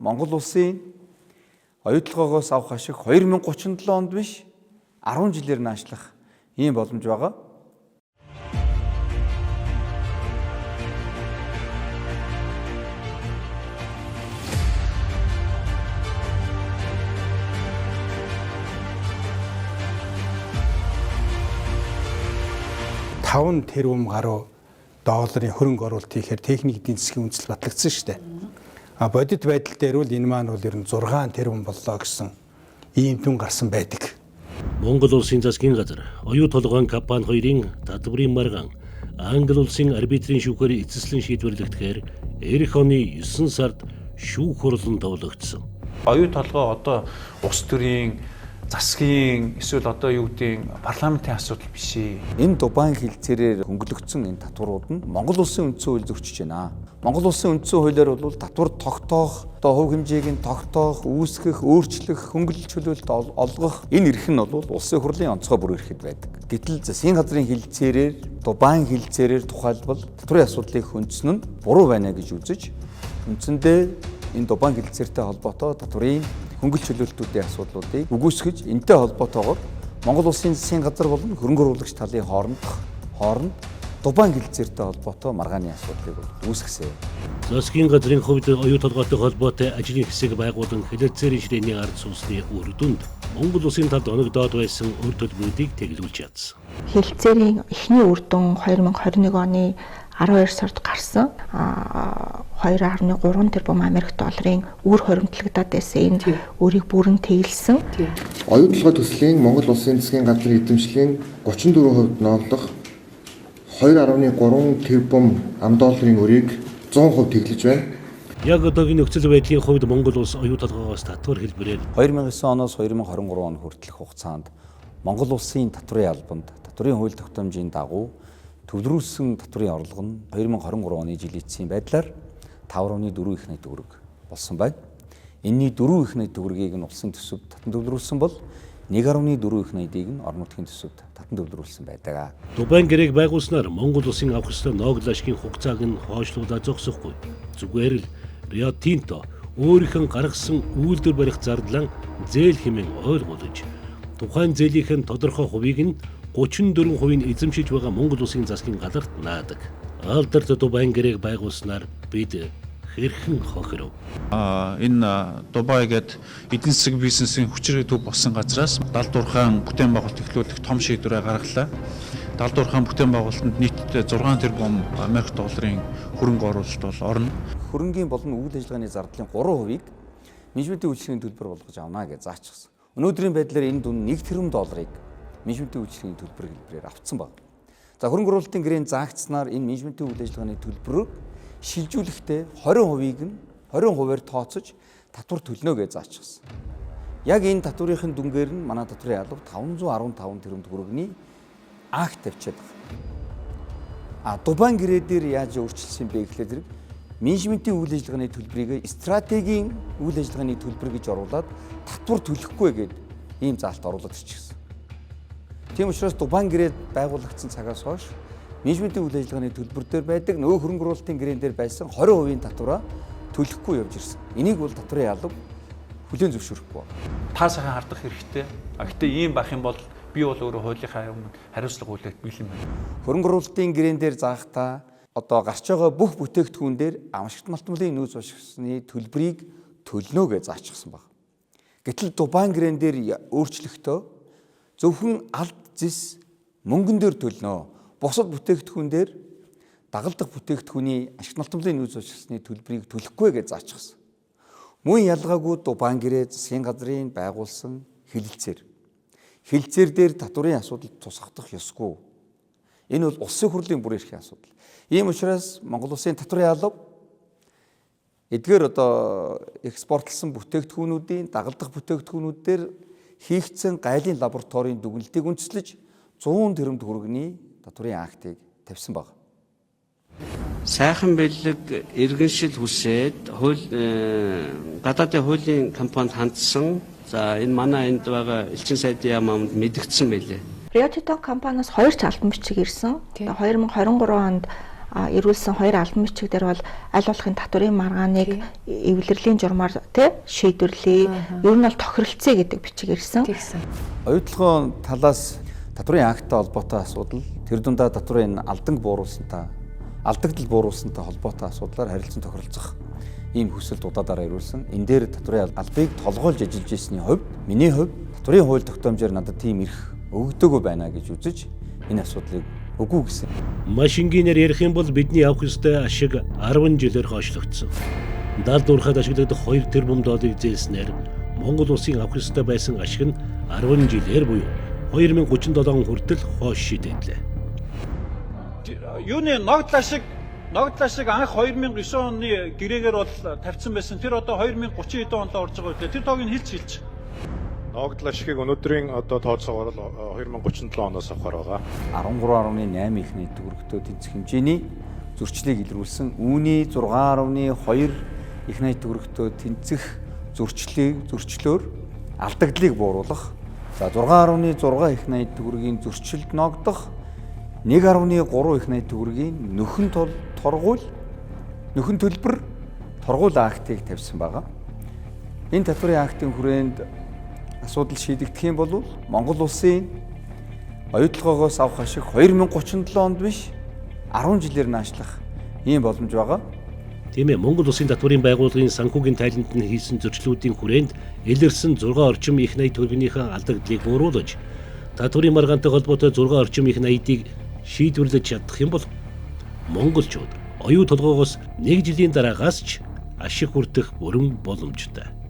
Монгол улсын оюутлогоос авах ашиг 2037 онд биш 10 жилээр наашлах ийм боломж байгаа. $5 тэрбум гаруй долларын хөрөнгө оруулалт хийхээр техник эдийн засгийн үндэслэл батлагдсан шүү дээ. Бодит байдал дээр бол энэ маань бол ер нь 6 тэрбум боллоо гэсэн ийм дүн гарсан байдаг. Монгол улсын засгийн газар оюу толгойн компани хоёрын татврын маргаан Англи улсын арбитрийн шүүхээр эцэслэн шийдвэрлэгдэхээр эх оны 9 сард шүүх хурлан товлогдсон. Оюу толгой одоо улс төрийн засгийн эсвэл одоо юу гэдгийг парламентын асуудал биш ээ. Энэ Дубайн хэлцээрээр хөнгөлөгдсөн энэ татварууд нь Монгол улсын үндсэн хууль зөрчиж байна. Монгол улсын үндсэн хуулиар бол татвар тогтоох, одоо хувь хэмжээг нь тогтоох, үүсгэх, өөрчлөх, хөнгөлөлт чөлөөлөлт олгох энэ эрх нь бол улсын хурлын онцгой бүр эрхэд байдаг. Гэтэл засгийн газрын хэлцээрээр Дубайн хэлцээрээр тухайлбал татврын асуудлыг хөндөсөн нь буруу байна гэж үзэж үндсэндээ энэ Дубайн хэлцээртэй холбоотой татврын хөнгөлөлт чөлөөлтүүдийн асуудлуудыг үгүйсгэж энэтэй холбоотойгоор Монгол улсын засгийн газар болон хөрөнгө оруулагч талын хооронд Дубайн хэлцээртэй холбоотой маргааны асуудлыг үүсгэсэн. Засгийн газрын хувьд оюу толгойтой холбоотой ажлын хэсэг байгуулан хэлэлцээрийн ширээний ард сууцны үр дүнд Монгол улсын талд оногдоод байсан үр төлбөрүүдийг тэглүүлж чадсан. Хэлэлцээрийн эхний үр дүн 2021 оны 12 сард гарсан 2.3 тэрбум Америк долларын үр хоримтлагдаад байсан. Энэ үрийг бүрэн тэглэсэн. Оюу толгой төслийн Монгол улсын засгийн газрын эзэмшлийн 34% ноолох 2.3 тэрбум $, үрийг 100% тэглэж байна. Яг одоогийн нөхцөл байдлын хувьд Монгол улс оюу толгойгоос татвар хэлбэрээр 2009 оноос 2023 он хүртэлх хугацаанд Монгол улсын татврын албанд татврын хууль тогтоомжийн дагуу төвлөрүүлсэн татврын орлого нь 2023 оны жилийн эцсийн байдлаар 5.4 их найт төгрөг болсон байна. Энэний 4 их найт төгрөгийг нь улсын төсөвд татан төвлөрүүлсэн бол 1.4 их найдыг нь орон нутгийн төсөвд татан төвлөрүүлсэн байдаг. Дубайн гэрээг байгуулснаар Монгол улсын авах ёстой ноогдол ашигын хугацааг нь хойшлуулаад зогсохгүй. Зүгээр л Рио Тинто өөрийнх нь гаргасан үйлдвэр барих зардлан зээл хэмээн ойлгуулж тухайн зээлийнхэн тодорхой хувийг нь 34% эзэмшиж байгаа Монгол улсын засгийн газарт наадаг. Алдарт Дубайн гэрээг байгуулснаар бид хэрхэн хохиров. Энэ Дубай гээд эдийн засгийн бизнесийн хүчирхэг төв болсон газраас далдуурхаан бүтээн байгуулалт эхлүүлэх том шийдвэрээ гаргалаа. Далдуурхаан бүтээн байгуулалтанд нийтдээ 6 тэрбум Америк долларын хөрөнгө оруулалт бол орно. Хөрөнгийн болон үйл ажиллагааны зардлын 3%-ийг менежментийн үйлчлэгийн төлбөр болгож авна гэж заачсан. Өнөөдрийн байдлаар энэ дүн $1 тэрбум менежментийн үйлчлэгийн төлбөр хэлбэрээр авцсан байна. За хөрөнгө оруулалтын гэрээнд заагдсанаар энэ менежментийн үйл ажиллагааны төлбөрөөр шилжүүлэхдээ 20%-ийг нь 20%-аар тооцож татвар төлнө гэж заачсан. Яг энэ татврын дүнгээр нь манай татврын алба 515 тэрбум төгрөгийн акт тавьчихад байгаа. Дубайн гэрээ дээр яаж өөрчилсөн бэ гэхлээр менежментийн үйл ажиллагааны төлбөрийг стратегийн үйл ажиллагааны төлбөр гэж оруулаад татвар төлөхгүй гэд ийм заалт оруулаад ирчихсэн. Тийм учраас Дубайн гэрээ байгуулагдсан цагаас хойш менежментийн үйл ажиллагааны төлбөр дээр байдаг нөгөө хөрөнгө оруулалтын гэрээн дээр байсан 20% татвараа төлөхгүй явж ирсэн. Энийг бол татврын алба хүлээн зөвшөөрөхгүй. Та сайхан хардах хэрэгтэй. Гэхдээ ийм байх юм бол би бол өөрөө хуулийнхаа өмнө хариуцлага хүлээх бэлэн байна. Хөрөнгө оруулалтын гэрээн дээр заахтаа одоо гарч байгаа бүх бүтээгдэхүүн дээр амжилт малтмлын нөөц ашигсны төлбөрийг төлнө гэж заачсан баг. Гэтэл Дубайн гэрээн дээр өөрчлөлтөө зөвхөн алд зис мөнгөн дээр төлнө. Бусад бүтээгдэхүүн дээр дагалдах бүтээгдэхүүний ашигт малтмлын нөөц ашигсны төлбөрийг төлөхгүй гэж заачсан. Мөн ялгаагүй Дубайн гэрээ засгийн газрын байгуулсан хэлэлцээр дээр татврын асуудал тусгах ёсгүй. Энэ бол улсын хурлын бүр эрхийн асуудал. Ийм учраас Монгол улсын татврын алба эдгээр одоо экспортлсон бүтээгдэхүүнүүдийн дагалдах бүтээгдэхүүнүүд дээр хийгдсэн гайлын лабораторийн дүгнэлтийг үндэслэж 100 тэрбум төгрөгийн татврын актыг тавьсан баг. Сайхан бэлэг иргэншил хүсээд гадаадын хуулийн компанид хандсан. За энэ манай энд байгаа элчин сайдын яамд мэдгдсэн байлээ. Рио Тинто компаниас 2 цалбан бичиг ирсэн. 2023 онд эрүүлсэн хоёр албан бичиг дээр бол аль болохын татврын маргааныг эвлэрлийн журмаар шийдвэрлэе. Ер нь бол тохиролцъё гэдэг бичиг ирсэн. Оюутлогын талаас татврын акттай холбоотой асуудал, тэр дундаа татврын алдагдал буурулсантай холбоотой асуудлаар харилцан тохиролцох ийм хүсэл дуудаадараа ирүүлсэн. Энэ дээр татврын албыг толгойлж ажиллаж ирсний хувьд миний хувьд татврын хууль тогтоомжоор надад тийм эрх өгдөөгүй байна гэж үзэж энэ асуудлыг үгүй гэсэн. Маш энгийнээр ярих юм бол бидний авах ёстой ашиг 10 жилээр хойшлогдсон. Далд уурхад ашиглагдах 2 тэрбум долларыг зээлснээр Монгол улсын авах ёстой байсан ашиг нь 10 жилээр буюу 2037 он хүртэл хойш шийдэтлээ. Юуны ногдол ашиг анх 2009 оны гэрээгээр бол тавьсан байсан. Тэр одоо 2030 онд орж байгаа үедээ тэр тоог нь хэлж. Ногдол ашигыг өнөөдрийн тооцоогоор 2037 оноос авахар байгаа. 13.8 их нийт төгрөгтэй тэнцэх хэмжээний зөрчлийг илрүүлсэн. Үүний 6.2 их нийт төгрөгтэй тэнцэх зөрчлөөр алдагдлыг бууруулах. За 6.6 их нийт төгрөгийн зөрчилд ногдох 1.3 их нийт төгрөгийн нөхөн төлбөр торгуул актыг тавьсан байгаа. Энэ татврын актын хүрээнд асуудал шийдэгдэх юм бол Монгол улсын оюутлогоогоос авах ашиг 2037 онд биш 10 жилээр наашлах ийм боломж байгаа. Тийм ээ, Монгол улсын татврын байгууллагын санхүүгийн тайланд нь хийсэн зөрчлүүдийн хүрээнд илэрсэн 6 орчим их найд төгрөгийнхээ алдагдлыг бууруулж татврын маргаантай холбоотой 6 орчим их найдыг шийдвэрлэж чадах юм бол монголчууд оюу толгоогоос 1 жилийн дараагаас ч ашиг хүртэх бүрэн боломжтой.